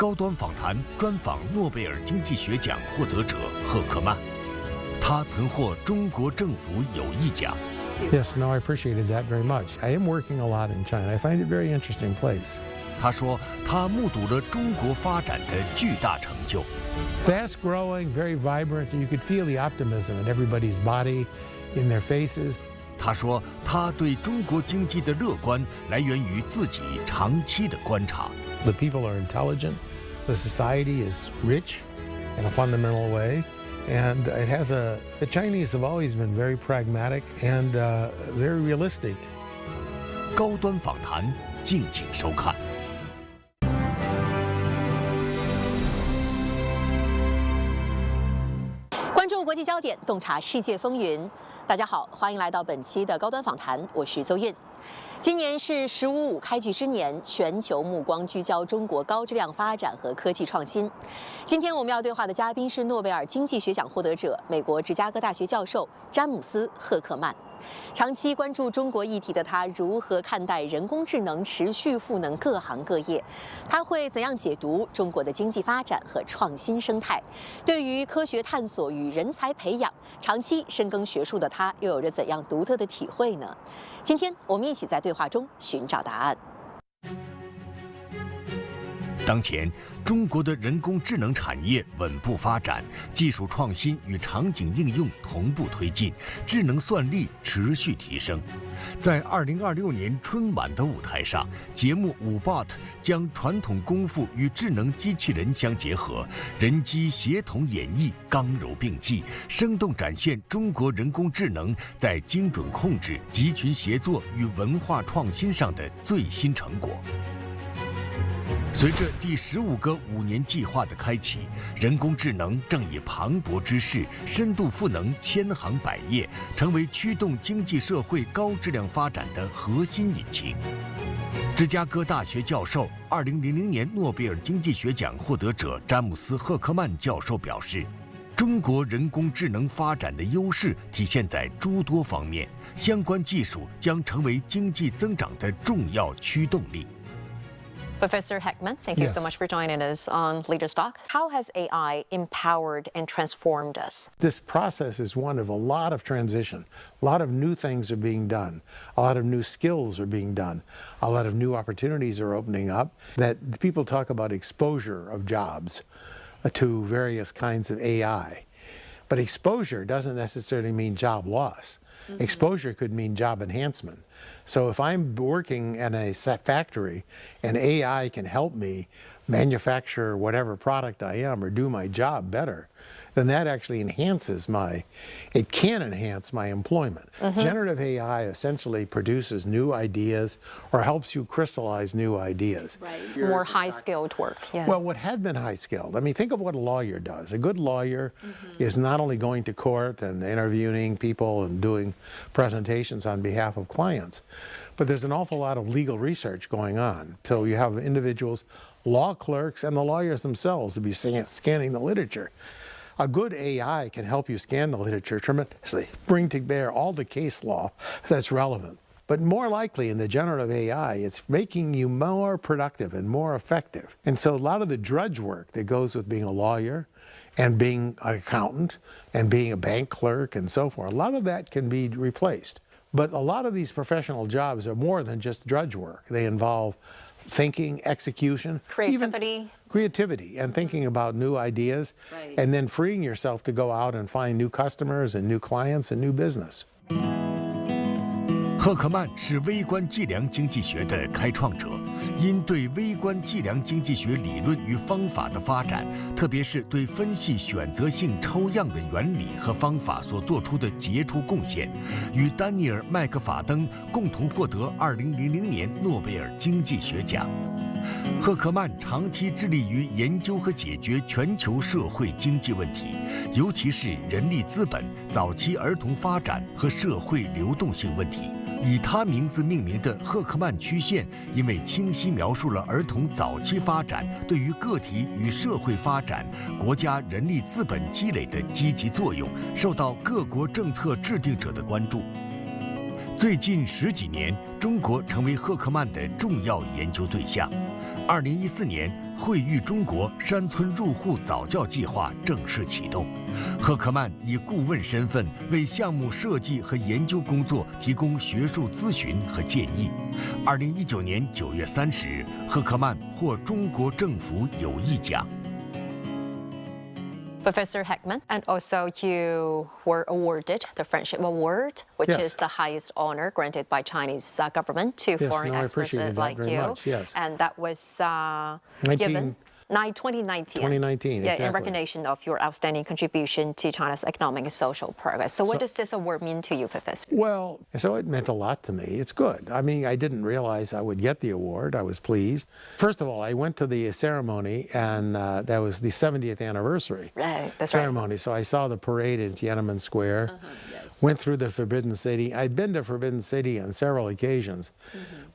高端访谈专访诺贝尔经济学奖获得者赫克曼，他曾获中国政府友谊奖。Yes, no, I appreciated that very much. I am working a lot in China. I find it a very interesting place. 他说，他目睹了中国发展的巨大成就。Fast growing, very vibrant. You could feel the optimism in everybody's body, in their faces. 他说，他对中国经济的乐观来源于自己长期的观察。The people are intelligent. The society is rich in a fundamental way. And it has the Chinese have always been very pragmatic and very realistic. 高端访谈，敬请收看。关注国际焦点，洞察世界风云。大家好，欢迎来到本期的高端访谈，我是邹韵。今年是“15+5”开局之年，全球目光聚焦中国高质量发展和科技创新。今天我们要对话的嘉宾是诺贝尔经济学奖获得者、美国芝加哥大学教授詹姆斯·赫克曼。长期关注中国议题的他，如何看待人工智能持续赋能各行各业？他会怎样解读中国的经济发展和创新生态？对于科学探索与人才培养，长期深耕学术的他，又有着怎样独特的体会呢？今天我们一起在对话中寻找答案。当前，中国的人工智能产业稳步发展，技术创新与场景应用同步推进，智能算力持续提升。在2026年春晚的舞台上，节目《5Bot》将传统功夫与智能机器人相结合，人机协同演绎，刚柔并济，生动展现中国人工智能在精准控制、集群协作与文化创新上的最新成果。随着第15个5年计划的开启，人工智能正以磅礴之势，深度赋能千行百业，成为驱动经济社会高质量发展的核心引擎。芝加哥大学教授、2000年诺贝尔经济学奖获得者詹姆斯·赫克曼教授表示，中国人工智能发展的优势体现在诸多方面，相关技术将成为经济增长的重要驱动力。Professor Heckman, thank you so much for joining us on Leaders Talk. How has AI empowered and transformed us? This process is one of a lot of transition. A lot of new things are being done. A lot of new skills are being done. A lot of new opportunities are opening up. That people talk about exposure of jobs to various kinds of AI. But exposure doesn't necessarily mean job loss. Exposure could mean job enhancement. So if I'm working in a factory and AI can help me manufacture whatever product I am or do my job better, then that actually it can enhance my employment. Generative AI essentially produces new ideas or helps you crystallize new ideas. Right. More high-skilled work. Yeah. Well, what had been high-skilled, I mean, think of what a lawyer does. A good lawyer is not only going to court and interviewing people and doing presentations on behalf of clients, but there's an awful lot of legal research going on. So you have individuals, law clerks, and the lawyers themselves will be scanning the literature. A good AI can help you scan the literature tremendously, bring to bear all the case law that's relevant. But more likely in the generative AI, it's making you more productive and more effective. And so a lot of the drudge work that goes with being a lawyer and being an accountant and being a bank clerk and so forth, a lot of that can be replaced. But a lot of these professional jobs are more than just drudge work. They involve thinking, execution, creativity and thinking about new ideas, and then freeing yourself to go out and find new customers and new clients and new business. 赫克曼是微观计量经济学的开创者，因对微观计量经济学理论与方法的发展，特别是对分析选择性抽样的原理和方法所做出的杰出贡献，与丹尼尔·麦克法登共同获得2000年诺贝尔经济学奖。赫克曼长期致力于研究和解决全球社会经济问题，尤其是人力资本、早期儿童发展和社会流动性问题。以他名字命名的赫克曼曲线，因为清晰描述了儿童早期发展对于个体与社会发展、国家人力资本积累的积极作用，受到各国政策制定者的关注。最近10几年，中国成为赫克曼的重要研究对象。2014年，惠誉中国山村入户早教计划正式启动。赫克曼以顾问身份为项目设计和研究工作提供学术咨询和建议。2019年9月30日，赫克曼获中国政府友谊奖。Professor Heckman, and also you were awarded the Friendship Award, which Yes. is the highest honor granted by Chinese government to Yes, foreign no, I experts appreciated that like very you. much, yes. And that was given 2019. 2019, Yeah, exactly. in recognition of your outstanding contribution to China's economic and social progress. So what does this award mean to you, Professor? Well, so it meant a lot to me. It's good. I mean, I didn't realize I would get the award. I was pleased. First of all, I went to the ceremony, and that was the 70th anniversary Right, that's ceremony. So I saw the parade in Tiananmen Square, Yes. went through the Forbidden City. I'd been to Forbidden City on several occasions,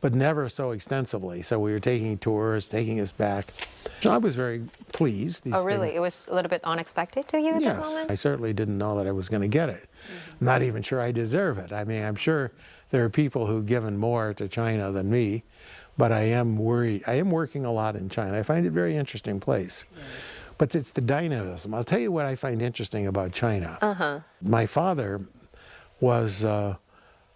but never so extensively. So we were taking tours, taking us back. So I was very pleased. Oh, really? It was a little bit unexpected to you at that Yes, moment? I certainly didn't know that I was going to get it. Not even sure I deserve it. I mean, I'm sure there are people who've given more to China than me, but I am worried. I am working a lot in China. I find it a very interesting place. Yes. But it's the dynamism. I'll tell you what I find interesting about China. My father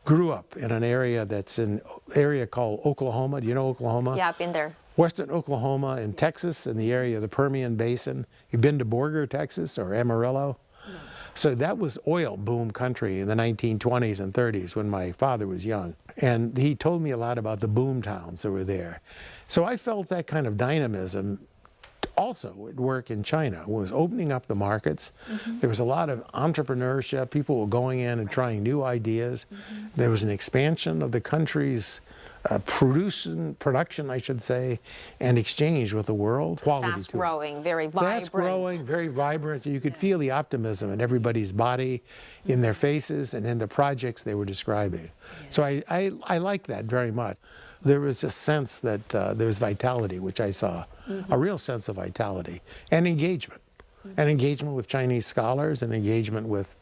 grew up in an area that's an area called Oklahoma. Do you know Oklahoma? Yeah, I've been there. Western Oklahoma and Texas, in the area of the Permian Basin. You've been to Borger, Texas, or Amarillo? No. So that was oil boom country in the 1920s and 30s when my father was young. And he told me a lot about the boom towns that were there. So I felt that kind of dynamism also would work in China. It was opening up the markets. There was a lot of entrepreneurship. People were going in and trying new ideas. There was an expansion of the country's production, I should say, and exchange with the world. Quality to it. Fast-growing, very vibrant. Fast-growing, very vibrant. You could feel the optimism in everybody's body, in their faces, and in the projects they were describing. So I like that very much. There was a sense that there was vitality, which I saw, a real sense of vitality, and engagement. And engagement with Chinese scholars, and engagement with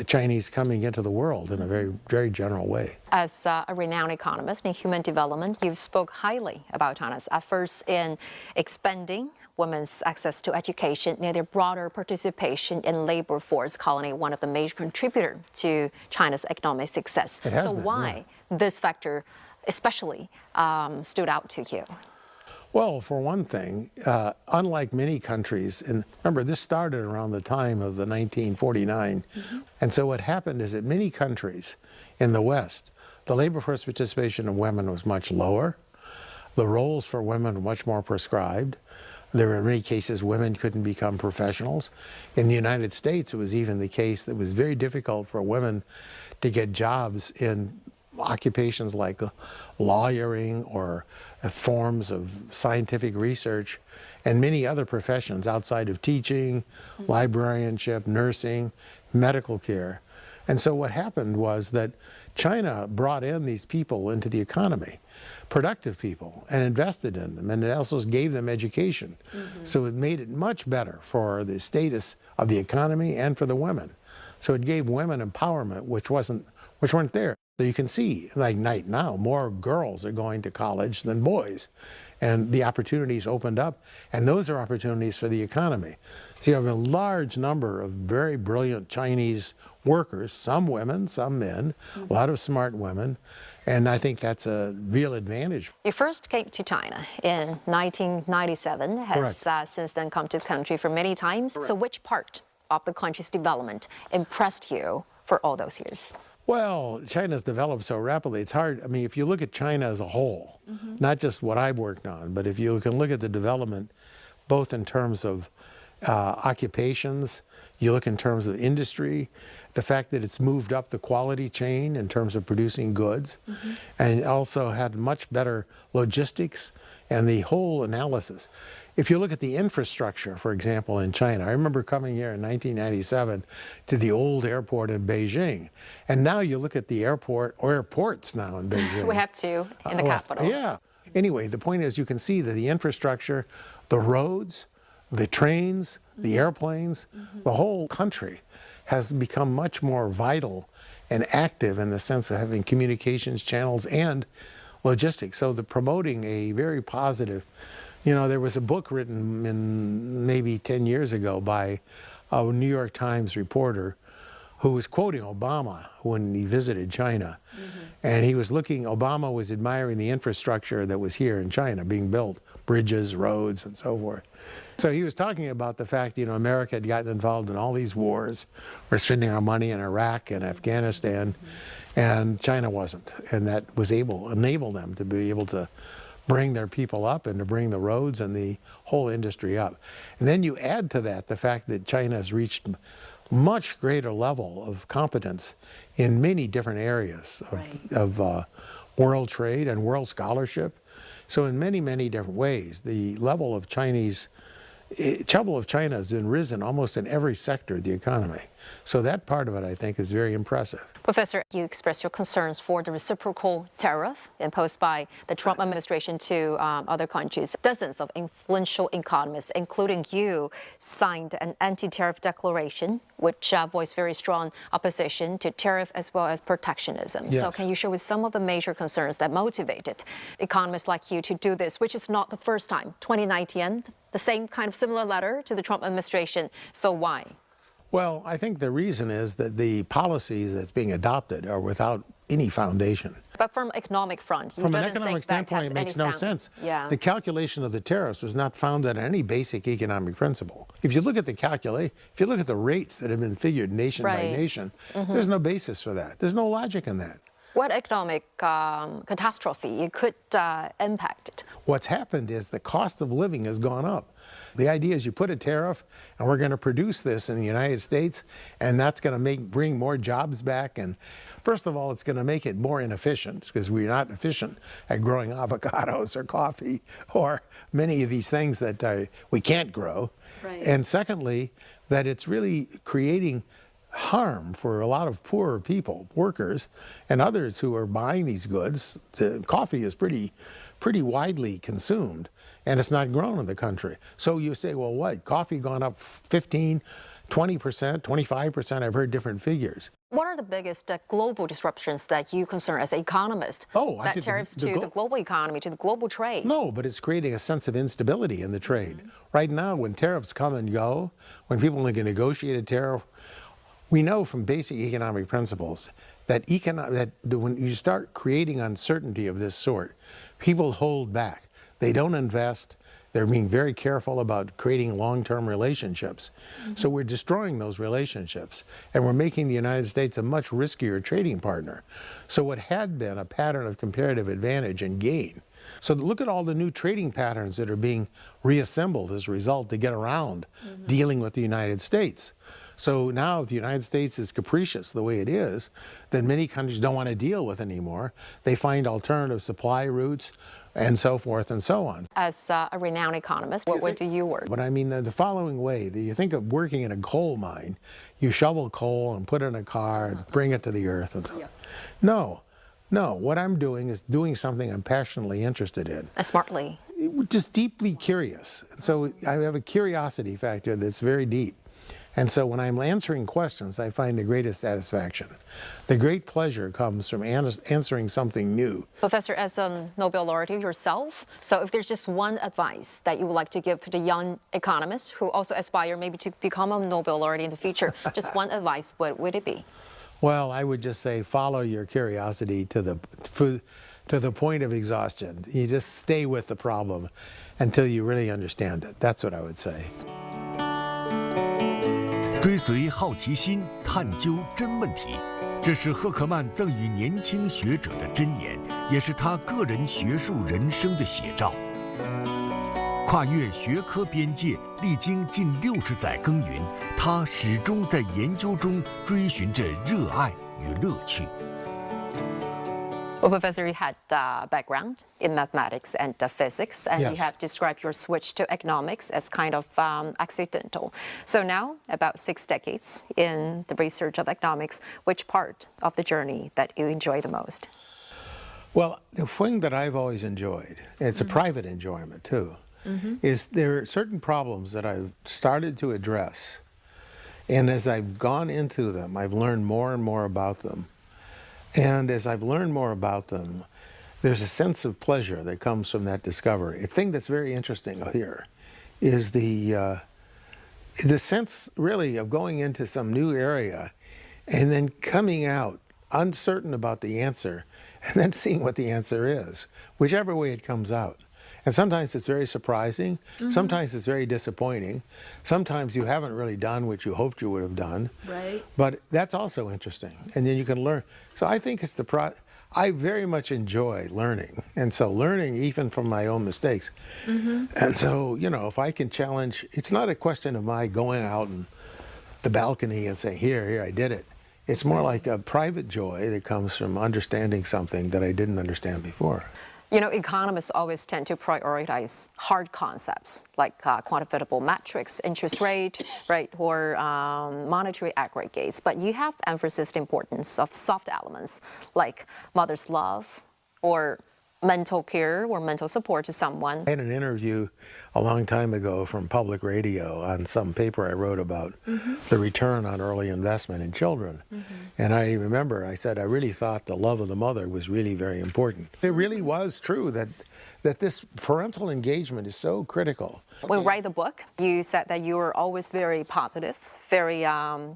Chinese coming into the world in a very, very general way. As a renowned economist in human development, you've spoke highly about China's efforts in expanding women's access to education and their broader participation in labor force, calling it one of the major contributors to China's economic success. It has So been, why this factor especially stood out to you? Well, for one thing, unlike many countries, and remember this started around the time of the 1949, and so what happened is that many countries in the West, the labor force participation of women was much lower. The roles for women were much more prescribed. There were in many cases women couldn't become professionals. In the United States, it was even the case that it was very difficult for women to get jobs in occupations like lawyering or forms of scientific research and many other professions outside of teaching, librarianship, nursing, medical care. And so what happened was that China brought in these people into the economy, productive people, and invested in them, and it also gave them education. So it made it much better for the status of the economy and for the women. So it gave women empowerment, which weren't there. So you can see, like right now, more girls are going to college than boys. And the opportunities opened up, and those are opportunities for the economy. So you have a large number of very brilliant Chinese workers, some women, some men, a lot of smart women, and I think that's a real advantage. You first came to China in 1997, has since then come to the country for many times. So which part of the country's development impressed you for all those years? Well, China's developed so rapidly, it's hard. I mean, if you look at China as a whole, not just what I've worked on, but if you can look at the development, both in terms of occupations, you look in terms of industry, the fact that it's moved up the quality chain in terms of producing goods, and also had much better logistics and the whole analysis. If you look at the infrastructure, for example, in China, I remember coming here in 1997 to the old airport in Beijing, and now you look at the airport, or airports now in Beijing. We have two in the capital. Yeah. Anyway, the point is you can see that the infrastructure, the roads, the trains, the airplanes, the whole country has become much more vital and active in the sense of having communications channels and logistics. So the promoting a very positive, you know, there was a book written in maybe 10 years ago by a New York Times reporter who was quoting Obama when he visited China. And he was Obama was admiring the infrastructure that was here in China being built, bridges, roads, and so forth. So he was talking about the fact, you know, America had gotten involved in all these wars. We're spending our money in Iraq and Afghanistan, and China wasn't. And that was enable them to be able to bring their people up and to bring the roads and the whole industry up. And then you add to that the fact that China has reached much greater level of competence in many different areas of world trade and world scholarship. So in many, many different ways, the level of China has been risen almost in every sector of the economy. So that part of it, I think, is very impressive. Professor, you expressed your concerns for the reciprocal tariff imposed by the Trump administration to other countries. Dozens of influential economists, including you, signed an anti-tariff declaration, which voiced very strong opposition to tariff as well as protectionism. Yes. So can you share with some of the major concerns that motivated economists like you to do this, which is not the first time. 2019, the same kind of similar letter to the Trump administration. So why? Well, I think the reason is that the policies that's being adopted are without any foundation. But from economic front, from an economic standpoint, it makes no sense. Yeah. The calculation of the tariffs was not founded on any basic economic principle. If you look at if you look at the rates that have been figured nation by nation, there's no basis for that. There's no logic in that. What economic catastrophe could impact it? What's happened is the cost of living has gone up. The idea is you put a tariff, and we're going to produce this in the United States, and that's going to bring more jobs back. And first of all, it's going to make it more inefficient because we're not efficient at growing avocados or coffee or many of these things that we can't grow. Right. And secondly, that it's really creating harm for a lot of poorer people, workers, and others who are buying these goods. The coffee is pretty widely consumed, and it's not grown in the country. So you say, well, what? Coffee gone up 15, 20%, 25%? I've heard different figures. What are the biggest global disruptions that you concern as an economist? I think tariffs to the global economy, to the global trade? No, but it's creating a sense of instability in the trade. Right now, when tariffs come and go, when people can negotiate a tariff, we know from basic economic principles that when you start creating uncertainty of this sort, people hold back. They don't invest. They're being very careful about creating long-term relationships. So we're destroying those relationships, and we're making the United States a much riskier trading partner. So what had been a pattern of comparative advantage and gain. So look at all the new trading patterns that are being reassembled as a result to get around dealing with the United States. So now if the United States is capricious the way it is, then many countries don't want to deal with anymore. They find alternative supply routes and so forth and so on. As a renowned economist, what do you work? But I mean the following way, you think of working in a coal mine, you shovel coal and put it in a car and bring it to the earth. And so. No, what I'm doing is doing something I'm passionately interested in. Smartly. Just deeply curious. So I have a curiosity factor that's very deep. And so when I'm answering questions, I find the greatest satisfaction. The great pleasure comes from answering something new. Professor, as a Nobel laureate yourself, so if there's just one advice that you would like to give to the young economists who also aspire maybe to become a Nobel laureate in the future, just one advice, what would it be? Well, I would just say follow your curiosity to the point of exhaustion. You just stay with the problem until you really understand it. That's what I would say. 追随好奇心，探究真问题，这是赫克曼赠予年轻学者的箴言，也是他个人学术人生的写照。跨越学科边界，历经近60载耕耘，他始终在研究中追寻着热爱与乐趣。 Well, Professor, you had background in mathematics and physics, and Yes. you have described your switch to economics as kind of accidental. So now, about 6 decades in the research of economics, which part of the journey that you enjoy the most? Well, the thing that I've always enjoyed, and it's a private enjoyment too, is there are certain problems that I've started to address, and as I've gone into them, I've learned more and more about them. And as I've learned more about them, there's a sense of pleasure that comes from that discovery. A thing that's very interesting here is the sense really of going into some new area and then coming out uncertain about the answer and then seeing what the answer is, whichever way it comes out. And sometimes it's very surprising, sometimes it's very disappointing, sometimes you haven't really done what you hoped you would have done. Right. But that's also interesting, and then you can learn. So I think it's I very much enjoy learning, and so learning even from my own mistakes. And so, you know, if I can challenge, it's not a question of my going out on the balcony and saying, here, I did it. It's more like a private joy that comes from understanding something that I didn't understand before. You know, economists always tend to prioritize hard concepts like quantifiable metrics, interest rate, right, or monetary aggregates. But you have emphasized the importance of soft elements like mother's love or mental care or mental support to someone. I had an interview a long time ago from public radio on some paper I wrote about the return on early investment in children. And I remember I said I really thought the love of the mother was really very important. It really was true that this parental engagement is so critical. When you write the book, you said that you were always very positive, very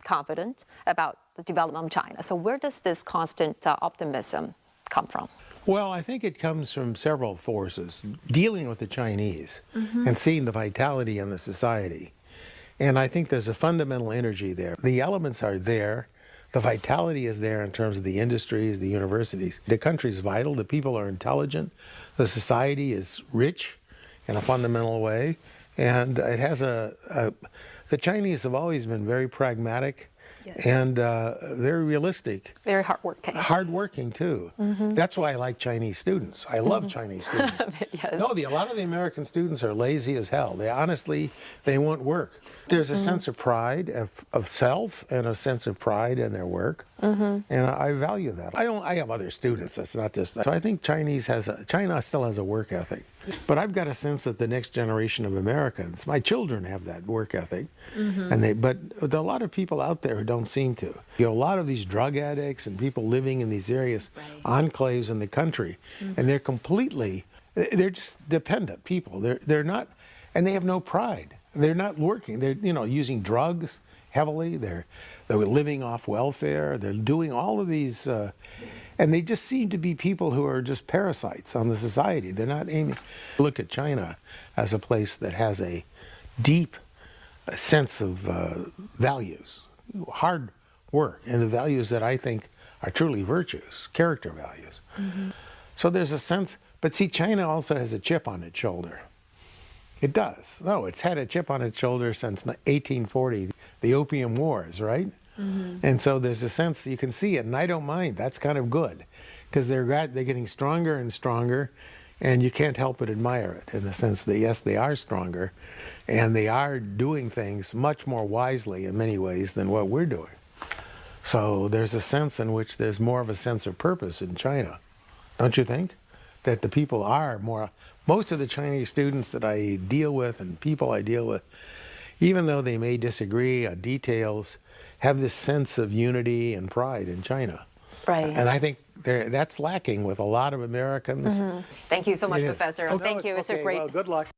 confident about the development of China. So where does this constant optimism come from? Well, I think it comes from several forces. Dealing with the Chinese and seeing the vitality in the society. And I think there's a fundamental energy there. The elements are there. The vitality is there in terms of the industries, the universities. The country is vital. The people are intelligent. The society is rich in a fundamental way. And it has the Chinese have always been very pragmatic. Yes. And very realistic. Very hardworking. Hardworking, too. That's why I like Chinese students. I love Chinese students. Yes. No, a lot of the American students are lazy as hell. They won't work. There's a sense of pride of self and a sense of pride in their work. And I value that. I have other students. That's not this. So I think China still has a work ethic. But I've got a sense that the next generation of Americans, my children have that work ethic. But there are a lot of people out there who don't seem to. You know, a lot of these drug addicts and people living in these areas, enclaves in the country, and they're just dependent people. They're not, and they have no pride. They're not working. They're, you know, using drugs heavily. They're living off welfare. They're doing all of these, and they just seem to be people who are just parasites on the society. They're not aiming. Look at China as a place that has a deep sense of values, hard work, and the values that I think are truly virtues, character values. So there's a sense, but see, China also has a chip on its shoulder. It does. No, it's had a chip on its shoulder since 1840, the Opium Wars, right? And so there's a sense, you can see it, and I don't mind. That's kind of good, because they're getting stronger and stronger, and you can't help but admire it in the sense that, yes, they are stronger, and they are doing things much more wisely in many ways than what we're doing. So there's a sense in which there's more of a sense of purpose in China, don't you think? That the people are more, most of the Chinese students that I deal with and people I deal with, even though they may disagree on details, have this sense of unity and pride in China. Right. And I think that's lacking with a lot of Americans. Thank you so much, It is. Professor. Oh, Thank no, you. It's okay. a great. Well, good luck.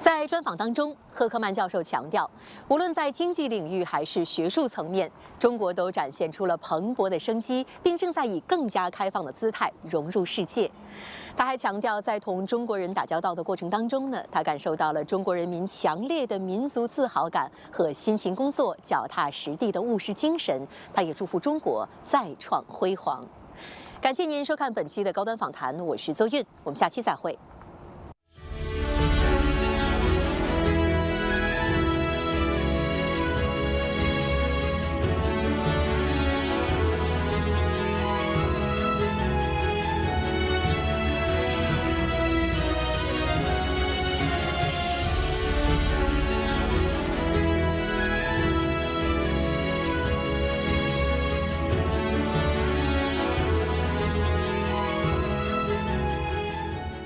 在专访当中，赫克曼教授强调，无论在经济领域还是学术层面，中国都展现出了蓬勃的生机，并正在以更加开放的姿态融入世界。他还强调，在同中国人打交道的过程当中呢，他感受到了中国人民强烈的民族自豪感和辛勤工作、脚踏实地的务实精神。他也祝福中国再创辉煌。感谢您收看本期的高端访谈，我是邹韵，我们下期再会。